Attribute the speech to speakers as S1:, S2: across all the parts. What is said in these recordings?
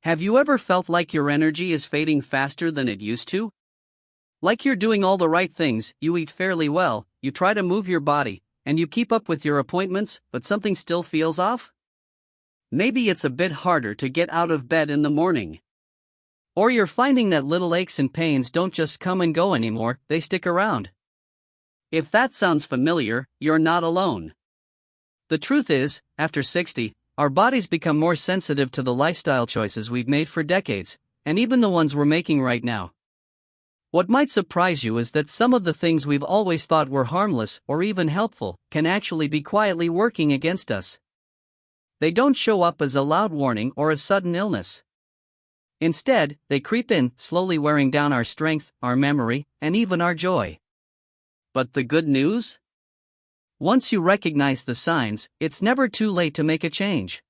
S1: Have you ever felt like your energy is fading faster than it used to? Like you're doing all the right things, you eat fairly well, you try to move your body, and you keep up with your appointments, but something still feels off? Maybe it's a bit harder to get out of bed in the morning. Or you're finding that little aches and pains don't just come and go anymore, they stick around. If that sounds familiar, you're not alone. The truth is, after 60, our bodies become more sensitive to the lifestyle choices we've made for decades, and even the ones we're making right now. What might surprise you is that some of the things we've always thought were harmless or even helpful can actually be quietly working against us. They don't show up as a loud warning or a sudden illness. Instead, they creep in, slowly wearing down our strength, our memory, and even our joy. But the good news? Once you recognize the signs, it's never too late to make a change.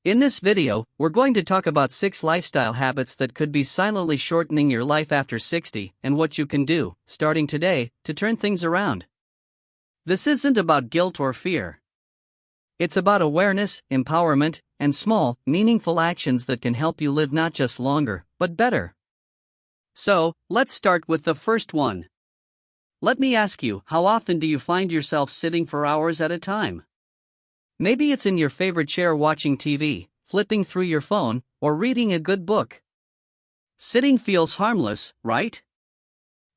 S1: In this video, we're going to talk about 6 lifestyle habits that could be silently shortening your life after 60 and what you can do, starting today, to turn things around. This isn't about guilt or fear. It's about awareness, empowerment, and small, meaningful actions that can help you live not just longer, but better. So, let's start with the first one. Let me ask you, how often do you find yourself sitting for hours at a time? Maybe it's in your favorite chair watching TV, flipping through your phone, or reading a good book. Sitting feels harmless, right?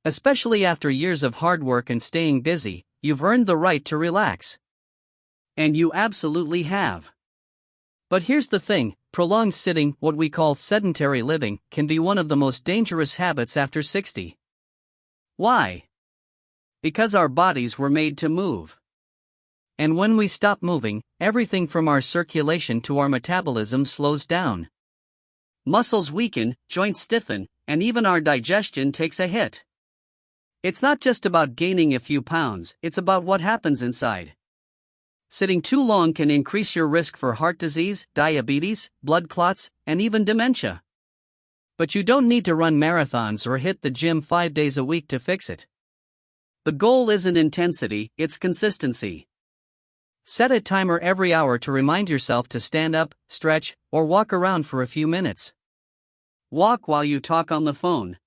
S1: Especially after years of hard work and staying busy, you've earned the right to relax. And you absolutely have. But here's the thing, prolonged sitting, what we call sedentary living, can be one of the most dangerous habits after 60. Why? Because our bodies were made to move. And when we stop moving, everything from our circulation to our metabolism slows down. Muscles weaken, joints stiffen, and even our digestion takes a hit. It's not just about gaining a few pounds, it's about what happens inside. Sitting too long can increase your risk for heart disease, diabetes, blood clots, and even dementia. But you don't need to run marathons or hit the gym 5 days a week to fix it. The goal isn't intensity, it's consistency. Set a timer every hour to remind yourself to stand up, stretch, or walk around for a few minutes. Walk while you talk on the phone.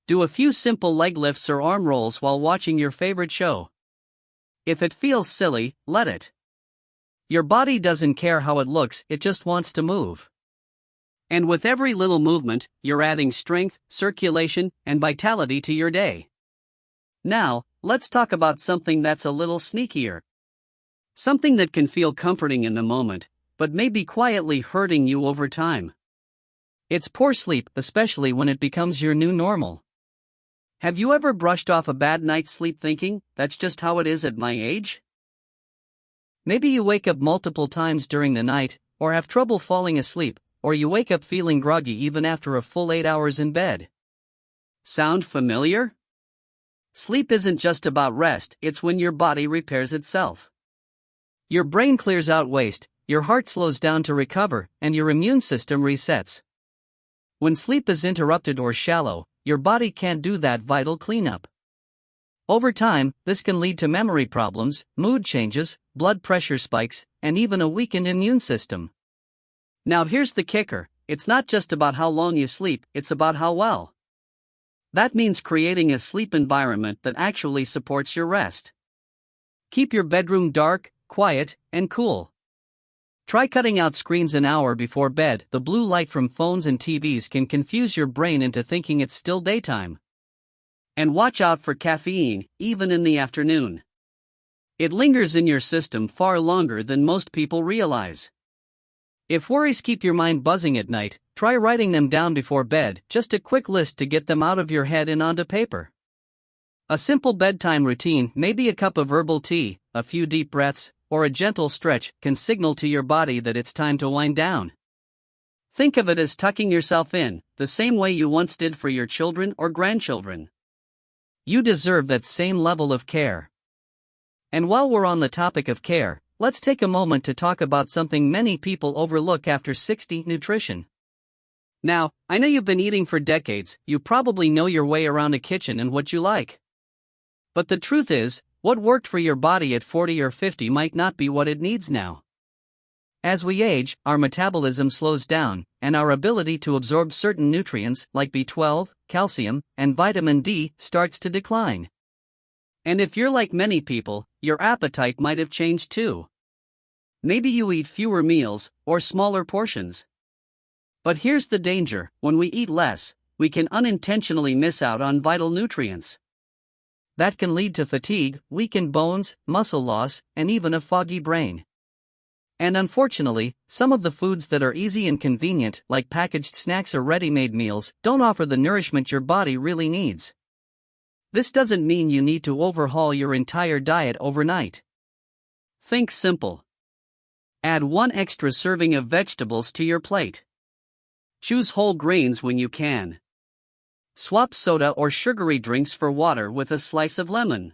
S1: Do a few simple leg lifts or arm rolls while watching your favorite show. If it feels silly, let it. Your body doesn't care how it looks, it just wants to move. And with every little movement, you're adding strength, circulation, and vitality to your day. Now, let's talk about something that's a little sneakier. Something that can feel comforting in the moment, but may be quietly hurting you over time. It's poor sleep, especially when it becomes your new normal. Have you ever brushed off a bad night's sleep thinking, that's just how it is at my age? Maybe you wake up multiple times during the night, or have trouble falling asleep, or you wake up feeling groggy even after a full 8 hours in bed. Sound familiar? Sleep isn't just about rest, it's when your body repairs itself. Your brain clears out waste, your heart slows down to recover, and your immune system resets. When sleep is interrupted or shallow, your body can't do that vital cleanup. Over time, this can lead to memory problems, mood changes, blood pressure spikes, and even a weakened immune system. Now here's the kicker, it's not just about how long you sleep, it's about how well. That means creating a sleep environment that actually supports your rest. Keep your bedroom dark, quiet, and cool. Try cutting out screens an hour before bed. The blue light from phones and TVs can confuse your brain into thinking it's still daytime. And watch out for caffeine, even in the afternoon. It lingers in your system far longer than most people realize. If worries keep your mind buzzing at night, try writing them down before bed, just a quick list to get them out of your head and onto paper. A simple bedtime routine, maybe a cup of herbal tea, a few deep breaths, or a gentle stretch, can signal to your body that it's time to wind down. Think of it as tucking yourself in, the same way you once did for your children or grandchildren. You deserve that same level of care. And while we're on the topic of care, let's take a moment to talk about something many people overlook after 60, nutrition. Now, I know you've been eating for decades, you probably know your way around a kitchen and what you like. But the truth is, what worked for your body at 40 or 50 might not be what it needs now. As we age, our metabolism slows down, and our ability to absorb certain nutrients like B12, calcium, and vitamin D starts to decline. And if you're like many people, your appetite might have changed too. Maybe you eat fewer meals, or smaller portions. But here's the danger: when we eat less, we can unintentionally miss out on vital nutrients. That can lead to fatigue, weakened bones, muscle loss, and even a foggy brain. And unfortunately, some of the foods that are easy and convenient, like packaged snacks or ready-made meals, don't offer the nourishment your body really needs. This doesn't mean you need to overhaul your entire diet overnight. Think simple. Add 1 extra serving of vegetables to your plate. Choose whole grains when you can. Swap soda or sugary drinks for water with a slice of lemon.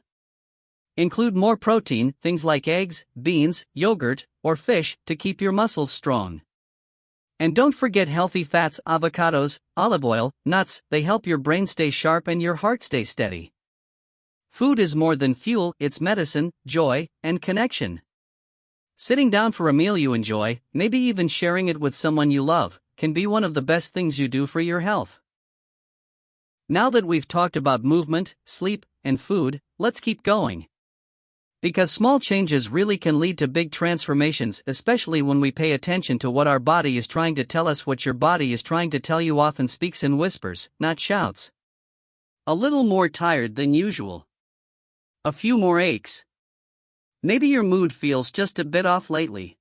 S1: Include more protein, things like eggs, beans, yogurt, or fish, to keep your muscles strong. And don't forget healthy fats: avocados, olive oil, nuts. They help your brain stay sharp and your heart stay steady. Food is more than fuel, it's medicine, joy, and connection. Sitting down for a meal you enjoy, maybe even sharing it with someone you love, can be one of the best things you do for your health. Now that we've talked about movement, sleep, and food, let's keep going. Because small changes really can lead to big transformations, especially when we pay attention to what our body is trying to tell us. What your body is trying to tell you often speaks in whispers, not shouts. A little more tired than usual. A few more aches. Maybe your mood feels just a bit off lately.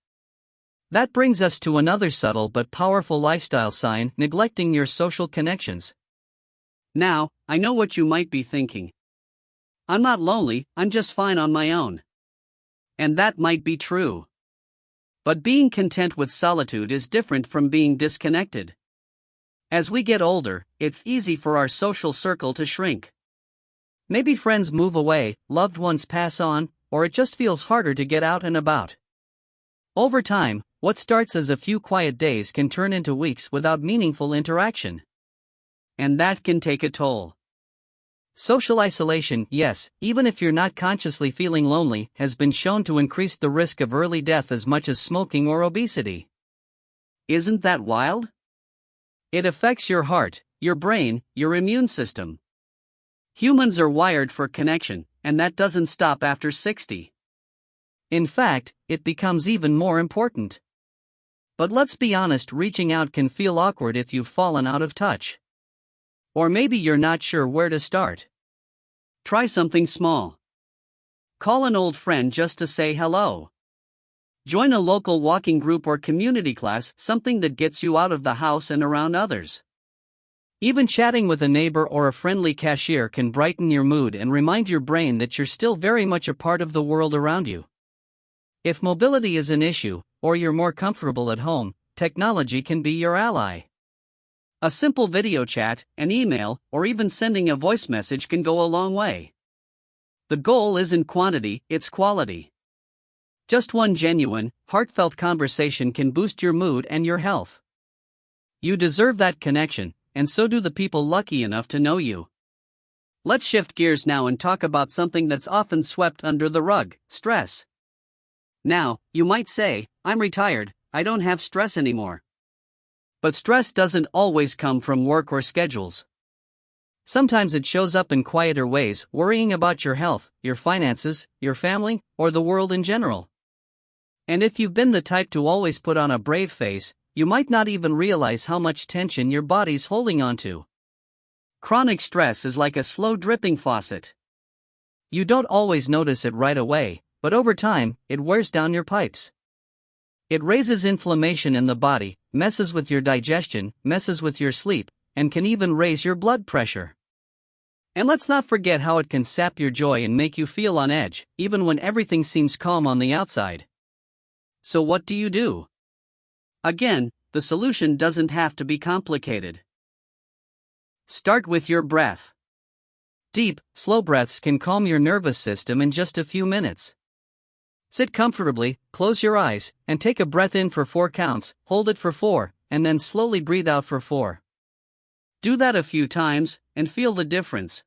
S1: That brings us to another subtle but powerful lifestyle sign: neglecting your social connections. Now, I know what you might be thinking. I'm not lonely, I'm just fine on my own. And that might be true. But being content with solitude is different from being disconnected. As we get older, it's easy for our social circle to shrink. Maybe friends move away, loved ones pass on, or it just feels harder to get out and about. Over time, what starts as a few quiet days can turn into weeks without meaningful interaction. And that can take a toll. Social isolation, yes, even if you're not consciously feeling lonely, has been shown to increase the risk of early death as much as smoking or obesity. Isn't that wild? It affects your heart, your brain, your immune system. Humans are wired for connection, and that doesn't stop after 60. In fact, it becomes even more important. But let's be honest, reaching out can feel awkward if you've fallen out of touch. Or maybe you're not sure where to start. Try something small. Call an old friend just to say hello. Join a local walking group or community class, something that gets you out of the house and around others. Even chatting with a neighbor or a friendly cashier can brighten your mood and remind your brain that you're still very much a part of the world around you. If mobility is an issue, or you're more comfortable at home, technology can be your ally. A simple video chat, an email, or even sending a voice message can go a long way. The goal isn't quantity, it's quality. Just one genuine, heartfelt conversation can boost your mood and your health. You deserve that connection, and so do the people lucky enough to know you. Let's shift gears now and talk about something that's often swept under the rug: stress. Now, you might say, I'm retired, I don't have stress anymore. But stress doesn't always come from work or schedules. Sometimes it shows up in quieter ways: worrying about your health, your finances, your family, or the world in general. And if you've been the type to always put on a brave face, you might not even realize how much tension your body's holding onto. Chronic stress is like a slow dripping faucet. You don't always notice it right away, but over time, it wears down your pipes. It raises inflammation in the body, messes with your digestion, messes with your sleep, and can even raise your blood pressure. And let's not forget how it can sap your joy and make you feel on edge, even when everything seems calm on the outside. So what do you do? Again, the solution doesn't have to be complicated. Start with your breath. Deep, slow breaths can calm your nervous system in just a few minutes. Sit comfortably, close your eyes, and take a breath in for 4 counts, hold it for 4, and then slowly breathe out for 4. Do that a few times, and feel the difference.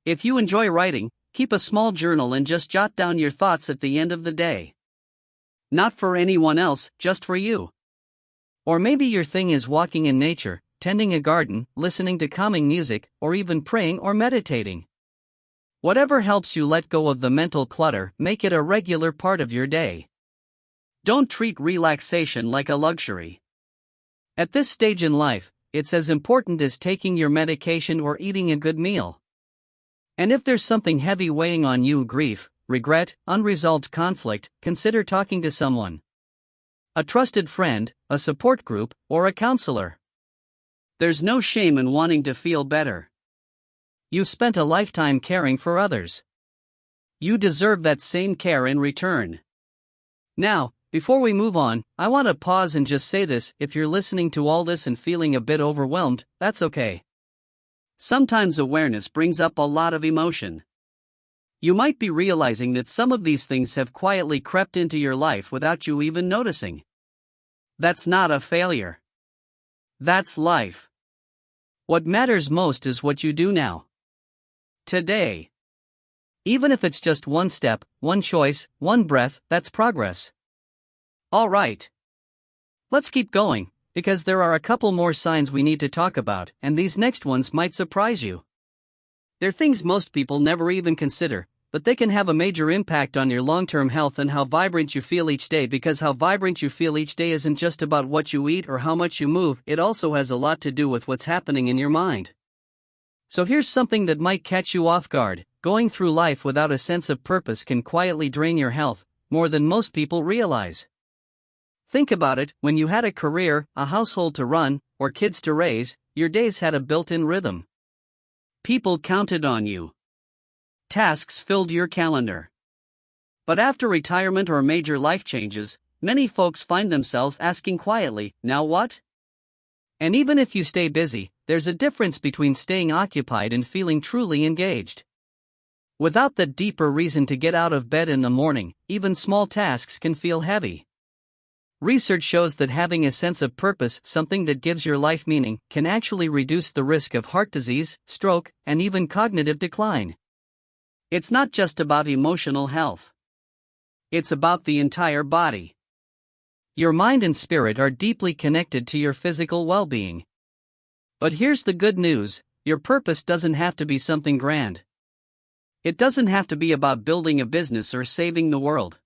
S1: If you enjoy writing, keep a small journal and just jot down your thoughts at the end of the day. Not for anyone else, just for you. Or maybe your thing is walking in nature, tending a garden, listening to calming music, or even praying or meditating. Whatever helps you let go of the mental clutter, make it a regular part of your day. Don't treat relaxation like a luxury. At this stage in life, it's as important as taking your medication or eating a good meal. And if there's something heavy weighing on you, grief, regret, unresolved conflict, consider talking to someone. A trusted friend, a support group, or a counselor. There's no shame in wanting to feel better. You've spent a lifetime caring for others. You deserve that same care in return. Now, before we move on, I want to pause and just say this: if you're listening to all this and feeling a bit overwhelmed, that's okay. Sometimes awareness brings up a lot of emotion. You might be realizing that some of these things have quietly crept into your life without you even noticing. That's not a failure. That's life. What matters most is what you do now. Today. Even if it's just one step, one choice, one breath, that's progress. Alright. Let's keep going, because there are a couple more signs we need to talk about, and these next ones might surprise you. They're things most people never even consider, but they can have a major impact on your long-term health and how vibrant you feel each day, because how vibrant you feel each day isn't just about what you eat or how much you move, it also has a lot to do with what's happening in your mind. So here's something that might catch you off guard: going through life without a sense of purpose can quietly drain your health, more than most people realize. Think about it: when you had a career, a household to run, or kids to raise, your days had a built-in rhythm. People counted on you. Tasks filled your calendar. But after retirement or major life changes, many folks find themselves asking quietly, now what? And even if you stay busy, there's a difference between staying occupied and feeling truly engaged. Without the deeper reason to get out of bed in the morning, even small tasks can feel heavy. Research shows that having a sense of purpose, something that gives your life meaning, can actually reduce the risk of heart disease, stroke, and even cognitive decline. It's not just about emotional health. It's about the entire body. Your mind and spirit are deeply connected to your physical well-being. But here's the good news: your purpose doesn't have to be something grand. It doesn't have to be about building a business or saving the world.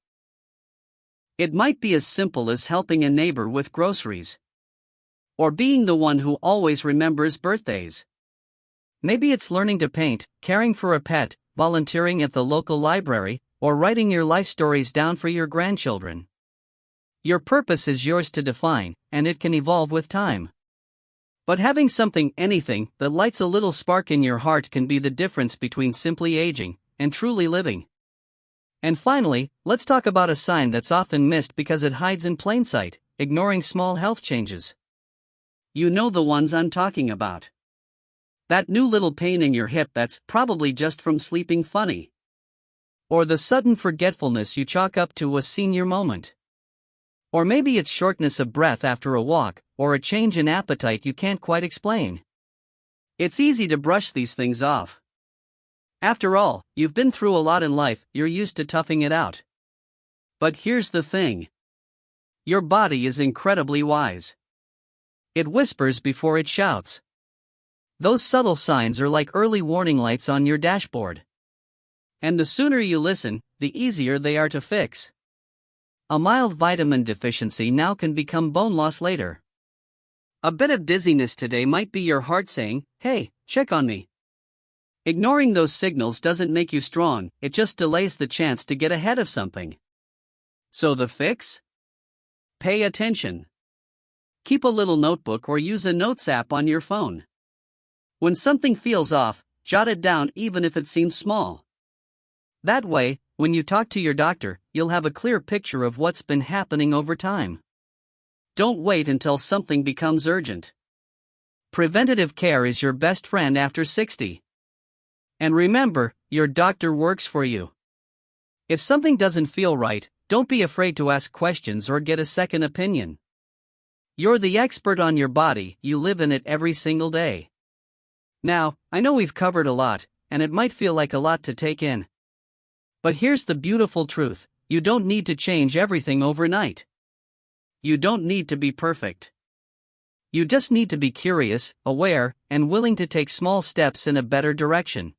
S1: It might be as simple as helping a neighbor with groceries. Or being the one who always remembers birthdays. Maybe it's learning to paint, caring for a pet, volunteering at the local library, or writing your life stories down for your grandchildren. Your purpose is yours to define, and it can evolve with time. But having something, anything, that lights a little spark in your heart can be the difference between simply aging and truly living. And finally, let's talk about a sign that's often missed because it hides in plain sight: ignoring small health changes. You know the ones I'm talking about. That new little pain in your hip that's probably just from sleeping funny. Or the sudden forgetfulness you chalk up to a senior moment. Or maybe it's shortness of breath after a walk, or a change in appetite you can't quite explain. It's easy to brush these things off. After all, you've been through a lot in life, you're used to toughing it out. But here's the thing. Your body is incredibly wise. It whispers before it shouts. Those subtle signs are like early warning lights on your dashboard. And the sooner you listen, the easier they are to fix. A mild vitamin deficiency now can become bone loss later. A bit of dizziness today might be your heart saying, "Hey, check on me." Ignoring those signals doesn't make you strong, it just delays the chance to get ahead of something. So the fix? Pay attention. Keep a little notebook or use a notes app on your phone. When something feels off, jot it down even if it seems small. That way, when you talk to your doctor, you'll have a clear picture of what's been happening over time. Don't wait until something becomes urgent. Preventative care is your best friend after 60. And remember, your doctor works for you. If something doesn't feel right, don't be afraid to ask questions or get a second opinion. You're the expert on your body, you live in it every single day. Now, I know we've covered a lot, and it might feel like a lot to take in. But here's the beautiful truth: You don't need to change everything overnight. You don't need to be perfect. You just need to be curious, aware, and willing to take small steps in a better direction.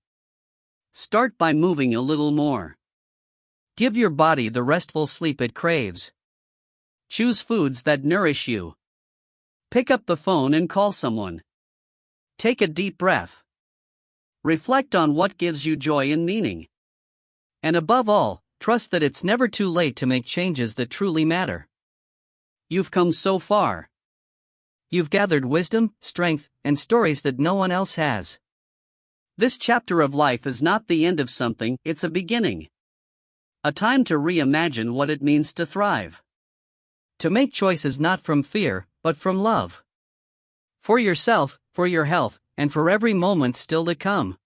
S1: Start by moving a little more. Give your body the restful sleep it craves. Choose foods that nourish you. Pick up the phone and call someone. Take a deep breath. Reflect on what gives you joy and meaning. And above all, trust that it's never too late to make changes that truly matter. You've come so far. You've gathered wisdom, strength, and stories that no one else has. This chapter of life is not the end of something, it's a beginning. A time to reimagine what it means to thrive. To make choices not from fear, but from love. For yourself, for your health, and for every moment still to come.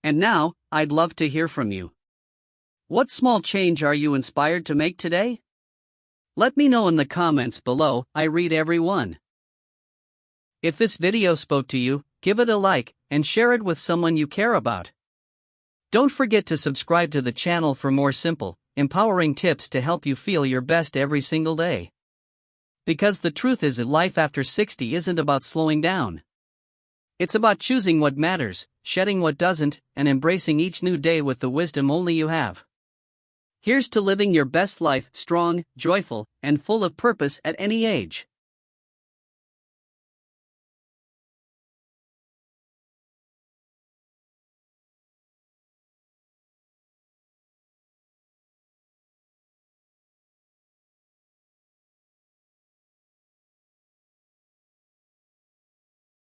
S1: And now, I'd love to hear from you. What small change are you inspired to make today? Let me know in the comments below, I read every one. If this video spoke to you, give it a like, and share it with someone you care about. Don't forget to subscribe to the channel for more simple, empowering tips to help you feel your best every single day. Because the truth is that life after 60 isn't about slowing down. It's about choosing what matters, shedding what doesn't, and embracing each new day with the wisdom only you have. Here's to living your best life, strong, joyful, and full of purpose at any age.